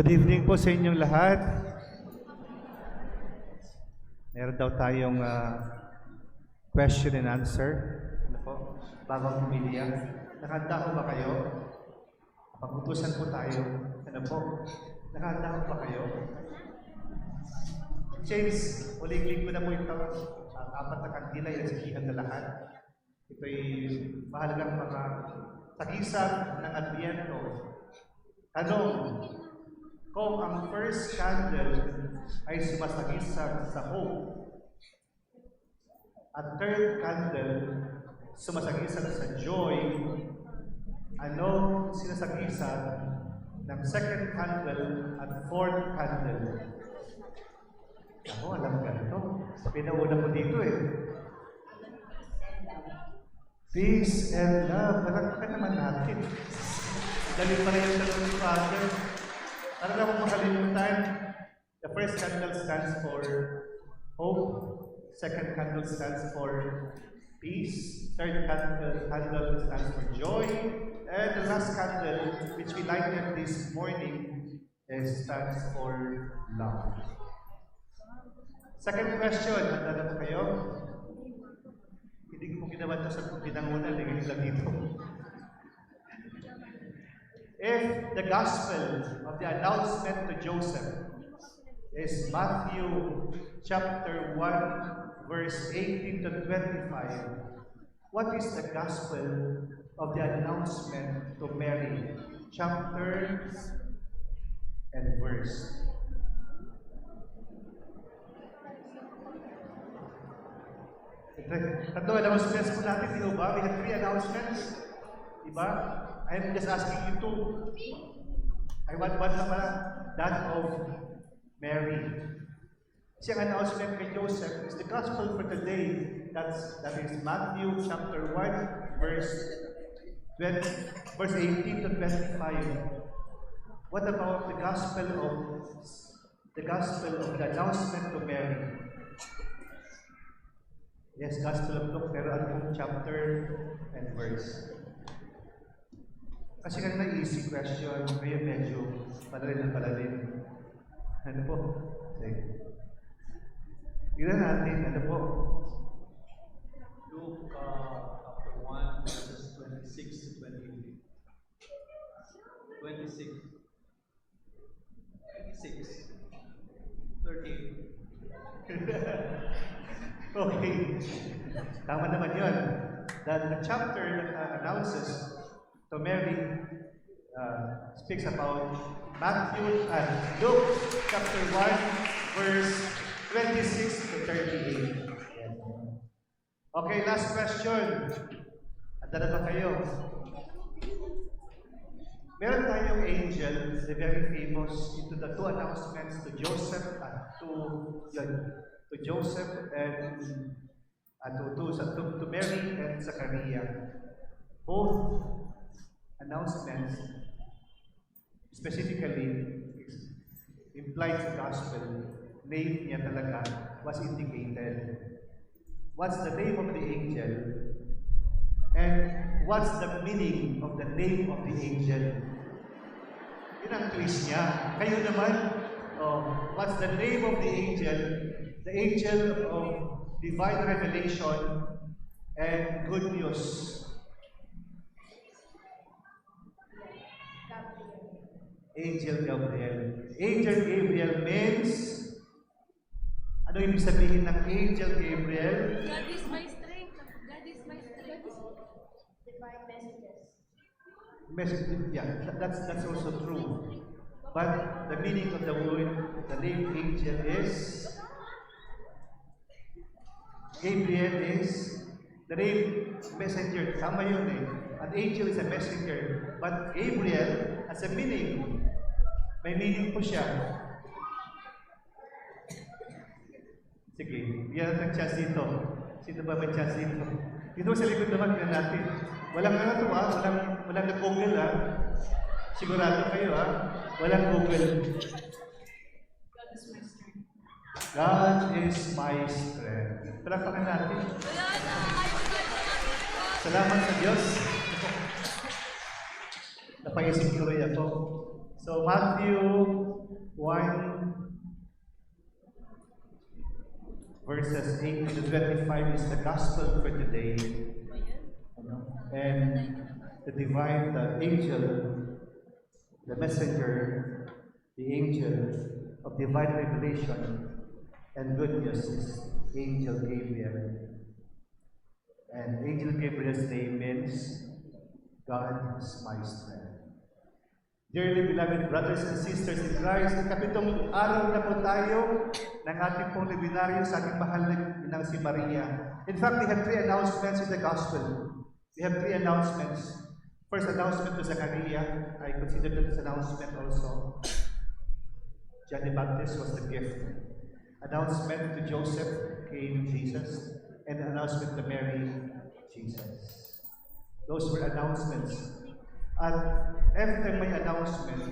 Good evening po sa inyong lahat. Meron daw tayong question and answer. Ano po? Bagong pumiliya. Nakahanda ko ba kayo? Pag-utusan po tayo. Ano po? Nakahanda ko ba kayo? James, uling-ling ko na po ito. Apat na kandila, ilasikihan na lahat. Ito'y mahalagang mga tagisag ng Adviento. Tanong, kung ang first candle ay sumasagisag sa hope, at third candle sumasagisag sa joy, ano sinasagisag ng second candle at fourth candle? Ako, alam ka ito. Pinauna ko dito eh. Peace and love. Palagpakan naman natin. Dali pa rin yung tanong ni Father. Para naman makalimutan, the first candle stands for hope, second candle stands for peace, third candle stands for joy, and the last candle, which we lighted this morning, stands for love. Second question, handa na po kayo? Hindi ko ginawa ito sa pinangunan, hindi lang dito. If the gospel of the announcement to Joseph is Matthew chapter 1, verse 18 to 25, what is the gospel of the announcement to Mary? Chapter and verse. Tatlo announcements po natin, di ba? We have 3 announcements. Diba? I'm just asking you to. I want one na pala, that of Mary. Kasi ang announcement kay Joseph is the gospel for today. That is Matthew chapter 1, verse 18 to 25. What about the gospel of the announcement to Mary? Yes, Gospel of Luke, pero ano chapter and verse? Kasi kanina easy question, ngayon medyo palalim na palalim. Ano po? Sige. Tignan natin, ano po? Luke chapter 1, verses 26 to 28. 26. 38. Okay. Tama naman yun. The chapter that announces to Mary speaks about Luke chapter 1, verse 26 to 38. Okay, last question. Handa na ba kayo? Meron tayong angel, the very famous, into the 2 announcements to Joseph and to Mary and Zachariah. Both announcements specifically implies the gospel. Name niya talaga was indicated. What's the name of the angel? And what's the meaning of the name of the angel? Yun ang twist niya. Kayo naman, what's the name of the angel? The angel of divine revelation and good news. Angel Gabriel. Angel Gabriel means, ano ibig sabihin ng Angel Gabriel? God is my strength. God is my strength. Divine messages. Yeah, that's also true. But the meaning of the word, the name angel is, Gabriel is, the name messenger. Tama yun eh. An angel is a messenger. But Gabriel has a meaning. May meaning po siya. Sige, bigyan natin chance dito. Sino ba may chance dito? Dito sa likod naman, bigyan natin. Walang ano to walang nag-google ha. Sigurado kayo ha. Walang google. God is my strength. God is my strength. Palakpakan natin. Salamat sa Diyos. Napaisip tuloy ako. So Matthew 1 verses 18 to 25 is the gospel for today. And the angel, the messenger, the angel of divine revelation and good news is Angel Gabriel. And Angel Gabriel's name means God is my strength. Dearly beloved brothers and sisters in Christ, ikapitong araw na po tayo ng ating pong libinaryo sa ating mahal na inang si Maria. In fact, we have 3 announcements in the Gospel. We have 3 announcements. First announcement to Zachariah. I consider this announcement also. John the Baptist was the gift. Announcement to Joseph came Jesus. And announcement to Mary, Jesus. Those were announcements. And every time may announcement,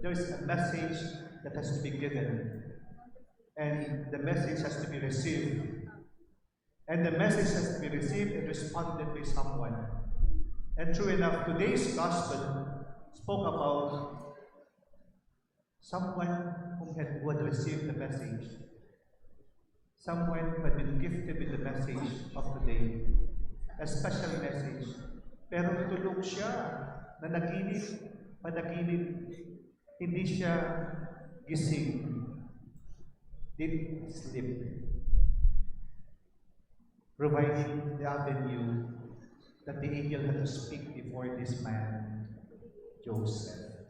there's a message that has to be given. And the message has to be received. And the message has to be received and responded by someone. And true enough, today's gospel spoke about someone who had received the message. Someone who had been gifted with the message of today. A special message. Pero tulog siya. Panaginip, hindi siya gising, deep sleep, providing the avenue that the angel had to speak before this man, Joseph.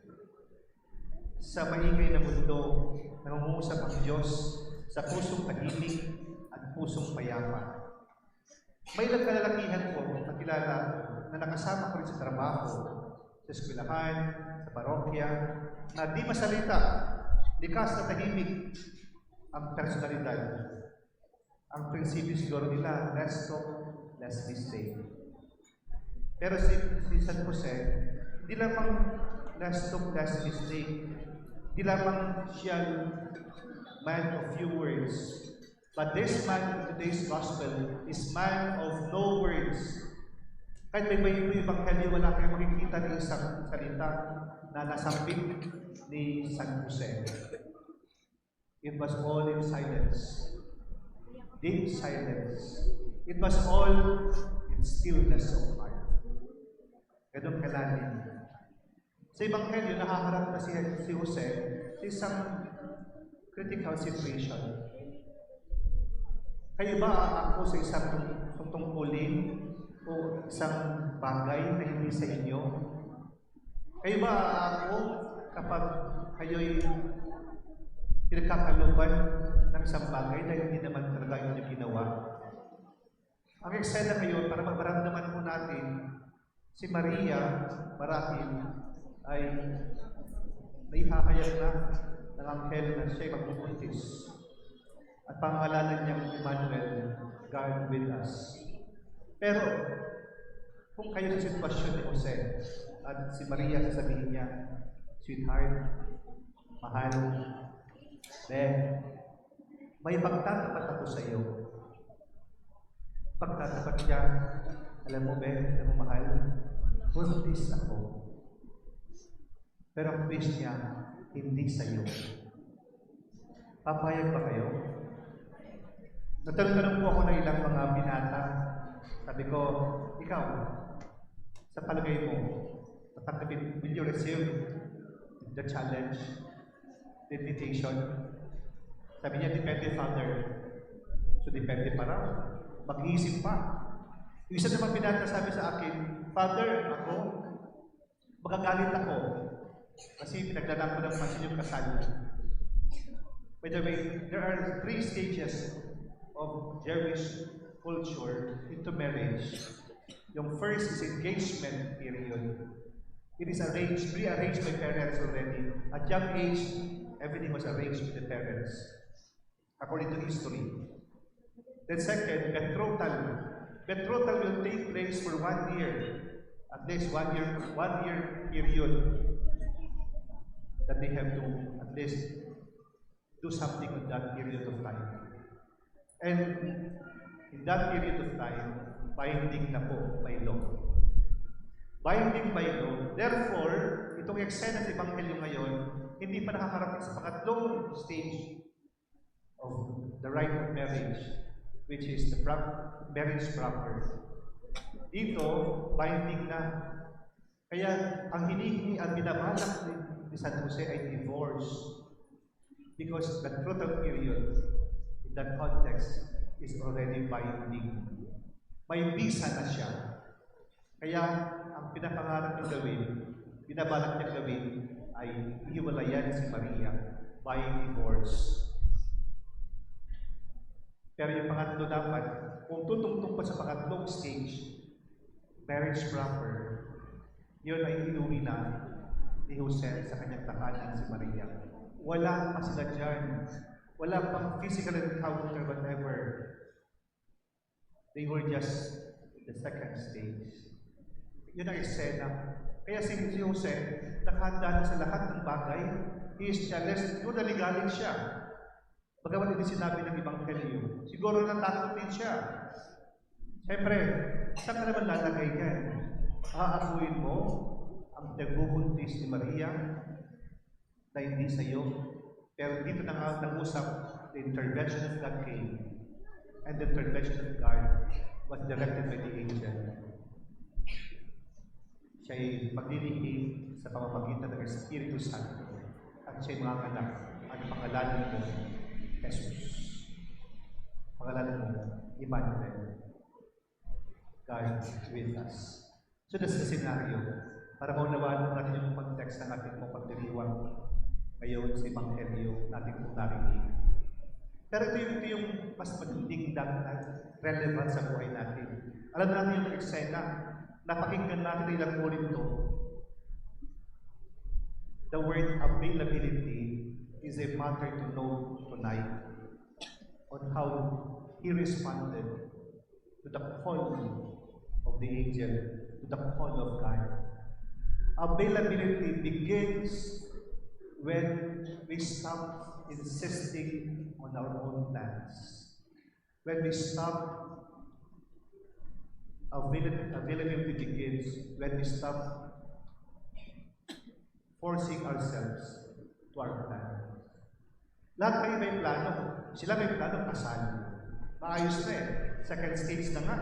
Sa maingay na mundo, nangungusap ang Diyos sa pusong tahimik at pusong payapa. May ilang kalalakihan po na kilala na nakasama ko rin sa trabaho, sa eskwelahan, sa parokya, na di masalita, likas na tahimik ang personalidad. Ang prinsipyo siguro nila, less talk, less mistake. Pero si San Jose, di lamang less talk, less mistake, di lamang siya man of few words, but this man in today's gospel is man of no words. Kahit may Ebanghelyo, wala kayong makikita ng isang salita na nasambit ni San Jose. It was all in silence. Deep silence. It was all in stillness of heart. Ganun kalalim. Sa Ebanghelyo, nakaharap na si Jose sa isang critical situation. Kayo ba ako sa isang tungkulin o isang bagay na hindi sa inyo? Kayo ba ako kapag kayo'y pinagkakaluban ng isang bagay na hindi naman talaga inyo ginawa? Ang eksena ngayon, para mabaramdaman po natin, si Maria, marahil, ay naihahayag na ng anghel na siya'y magbubuntis. At pangalanan niyang Emmanuel, God with us. Pero, kung kayo sa sitwasyon ni Jose at si Maria sasabihin niya, sweetheart, mahal, may pagtatapat ako sa iyo. Pagtatapat niya, alam mo, alam mo, mahal, buntis ako. Pero ang wish niya, hindi sa iyo. Papayag ba kayo? Natanong po ako ng ilang mga binata. Sabi ko, ikaw, sa palagay mo, tatanggapin, will you receive the challenge, the invitation? Sabi niya, depende, Father. So, depende pa raw. Mag-iisip pa. Yung isa naman binata sabi sa akin, Father, ako, magagalit ako. Kasi pinagdala ko ng pansin yung kasal. By the way, there are 3 stages of Jewish culture into marriage. Yung first is engagement period. It is arranged, pre-arranged by parents already. At young age, everything was arranged with the parents, according to history. Then second, betrothal. Betrothal will take place for 1 year. At least 1 year period that they have to at least do something with that period of time. And in that period of time, binding na po by law. Binding by law. Therefore, itong eksena sa Ebanghelyo ngayon, hindi pa nakakarating sa pangatlong stage of the rite of marriage, which is the marriage proper. Dito, binding na. Kaya ang hinihingi, ang binabalak ni San Jose ay divorce. Because the total period in that context is already binding. May visa na siya. Kaya ang pinapangarap niya gawin, binabalak niya gawin, ay ihiwalayan si Maria by divorce. Pero yung pangatlo dapat, kung tutungtong pa sa pangatlong stage, marriage proper, yun ay inuwi na ni Jose sa kanyang tahanan si Maria. Wala pa sila dyan. Wala pang physical encounter, whatever. They were just the second stage. Yun ang eksena. Kaya si Jose, nakahanda na sa lahat ng bagay. He is jealous. Siguro naligaling siya. Bagamat hindi sinabi ng Ebanghelyo. Siguro natakot din siya. Siyempre, saan ka naman lalagay yan? Aakuin mo ang nagbubuntis ni Maria na hindi sa iyo. Pero dito na nga nag-usap, the intervention of God came. And the intervention of God was directed by the angel. Siya'y maglilihim sa pamamagitan ng Espiritu Santo at siya'y mga anak at pangalanan mo, Jesus. Pangalanan mo, Emmanuel. God with us. So that's the scenario. Para maunawaan mo natin yung context ng ating pong pagdiriwang ngayon sa Ebanghelyo natin pong narinig. Pero ito yung mas matinding relevant sa buhay natin. Alam natin yung eksena, napakinggan natin ilang ulit ito. The word availability is a matter to know tonight on how he responded to the call of the angel, to the call of God. Availability begins when we stop insisting on our own plans. When we stop, availability begins when we stop forcing ourselves to our plan. Lahat kayo may plano. Sila may plano, kasal. Maayos na eh. Second stage na nga.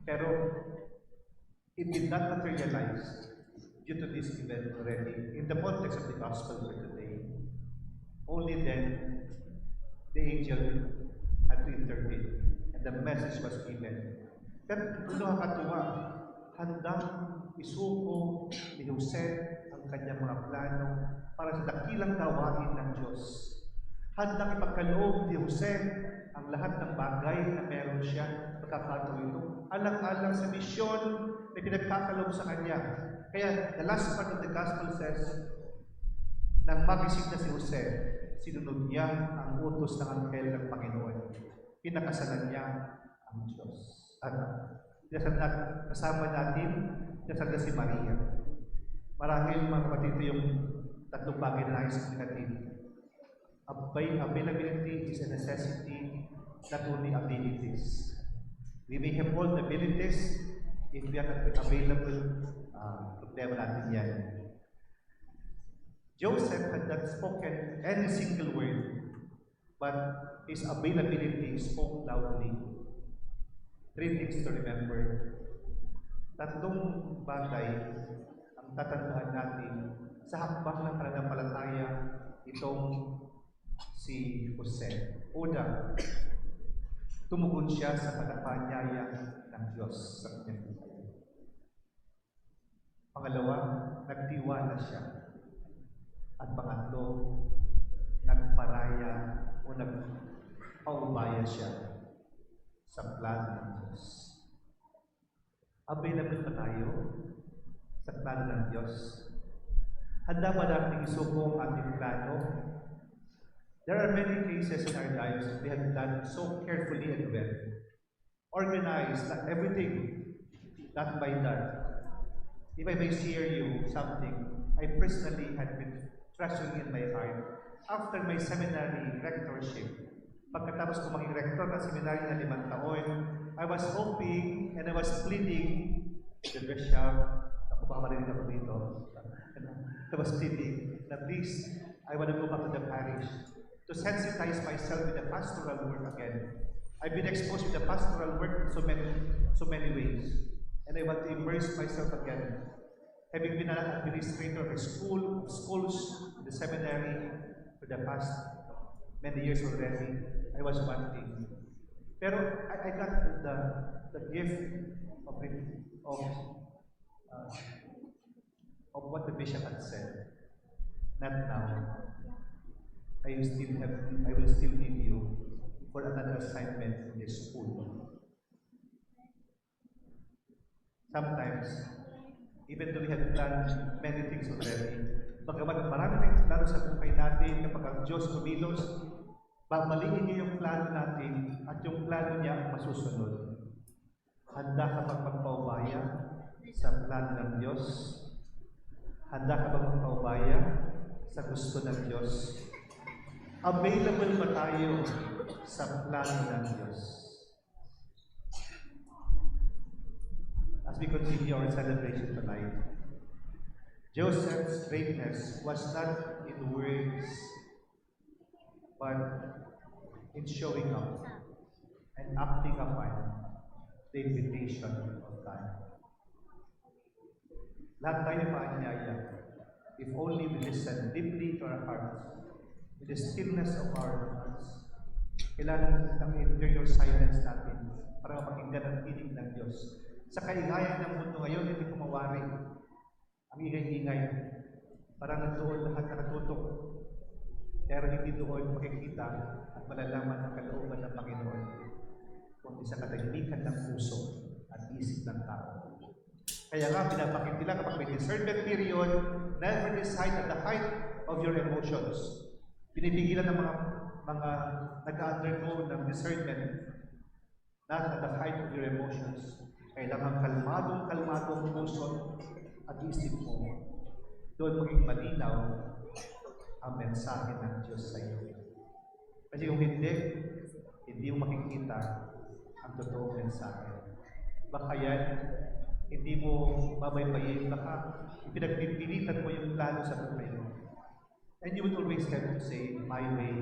Pero, it did not materialize due to this event already. In the context of the gospel for today, only then, the angel had to intervene. And the message was given. Pero, nakakatuwa, handang isuko ni Jose ang kanyang mga plano para sa dakilang gawain ng Diyos. Handang ipagkaloob ni Jose ang lahat ng bagay na meron siya pagkakataon ito. Alang-alang sa misyon na pinagkakaloob sa kanya. Kaya, the last part of the gospel says, nang magising na si Jose, sinunod niya ang utos ng anghel ng Panginoon. Pinakasalan niya ang Diyos. At kasama natin, kasal na si Maria. Marahil mga kapatid, yung tatlong bagay na nais natin. Availability is a necessity, not only abilities. We may have all the abilities, if we are not available, problema natin yan. Joseph had not spoken any single word, but his availability spoke loudly. Three things to remember. Tatlong bagay ang tatandaan natin sa hakbang ng pananampalataya itong si Jose. Una, tumugon siya sa panapanyaya ng Diyos sa kanyang buhay. Pangalawa, nagtiwala siya. At pangatlo, nagparaya o nagpaubaya siya sa plano ng Diyos. Available pa tayo sa plano ng Diyos? Handa ba natin isuko ang ating plano? There are many cases in our lives that we have done so carefully and well. Organized, not everything, not by that. If I may share you something, I personally had been treasuring in my heart after my seminary rectorship. Pagkatapos ko maging rector ng seminary na 5 taon, I was hoping and I was pleading the bishop, the baka marinig ako dito. I was pleading, at least I want to go back to the parish to sensitize myself with the pastoral work again. I've been exposed with the pastoral work in so many ways. And I want to immerse myself again. Having been an administrator of a schools, the seminary for the past many years already, I was wanting. Pero I got the gift of what the bishop had said. Not now. I will still need you for another assignment in this school. Sometimes, even though we have done many things already, bagamat marami tayong plano sa buhay natin, kapag ang Diyos kumilos, babaliin niyo yung plano natin at yung plano niya ang masusunod. Handa ka bang magpaubaya sa plano ng Diyos? Handa ka bang magpaubaya sa gusto ng Diyos? Available ba tayo sa plano ng Diyos? As we continue our celebration tonight, Joseph's greatness was not in words, but in showing up and acting upon the invitation of God. Lahat tayo paanyaya, if only we listen deeply to our hearts, with the stillness of our hearts. Kailangan ng interior silence natin para mapakinggan ang tinig ng Diyos. Sa kaigayan ng mundo ngayon, hindi ko mawari ang ingay-ingay. Parang nandoon lahat nakatutok. Pero hindi doon makikita at malalaman ang kalooban ng Panginoon kundi sa katahimikan ng puso at isip ng tao. Kaya nga, pinapakit nila kapag may discernment period, never decide at the height of your emotions. Pinipigilan ng mga nag-undergo ng discernment, not at the height of your emotions. Kailangan kalmadong puso at isip mo. Doon maging malinaw ang mensahe ng Diyos sa iyo. Kasi kung hindi mo makikita ang totoong mensahe. Baka yan, hindi mo babaybayin, baka pinagpipilitan mo yung plano sa buhay mo. And you would always have to say, my way,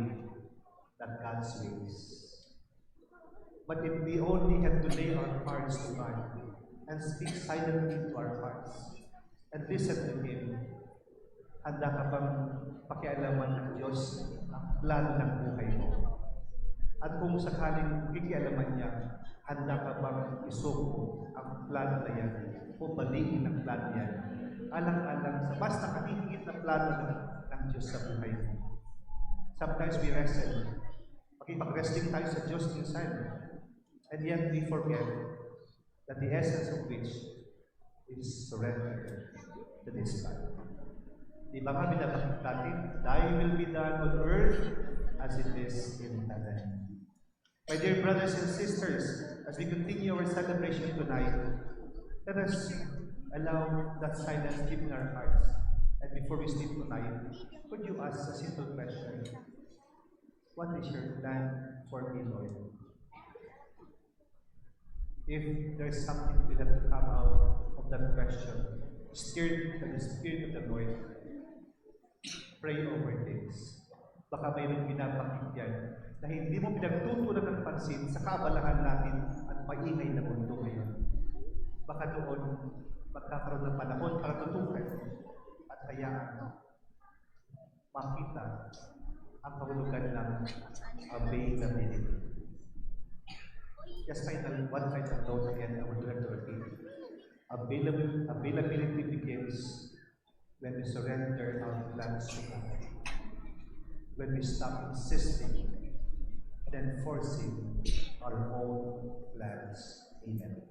not God's ways. But if we only have to lay our hearts to God and speak silently to our hearts and listen to Him, handa ka bang pakialaman ng Diyos ang plano ng buhay mo? At kung sakaling kikialaman niya, handa ka bang isuko ang plano na yan o baliin ang plano yan? Alang-alang sa mas nakahihigit na plano ng Diyos sa buhay mo. Sometimes we wrestle. Makipag-wrestling tayo sa Diyos minsan. And yet we forget that the essence of which is surrender to this God. Di ba nga binabakit natin, thy will be done on earth as it is in heaven. My dear brothers and sisters, as we continue our celebration tonight, let us allow that silence deep in our hearts. And before we sleep tonight, could you ask a simple question? What is your plan for me, Lord? If there is something that have to come out of that question, stirred by the Spirit of the Lord, pray over this. Baka mayroong pinapakinggan na hindi mo pinagtutunan ng pansin sa kaabalahan natin at maingay na mundo ngayon. Baka doon magkakaroon ng panahon para tutukan at hayaan makita ang kahulugan ng availability. Just one final note again, I would like to repeat. Availability begins when we surrender our plans to God. When we stop insisting and enforcing our own plans. Amen.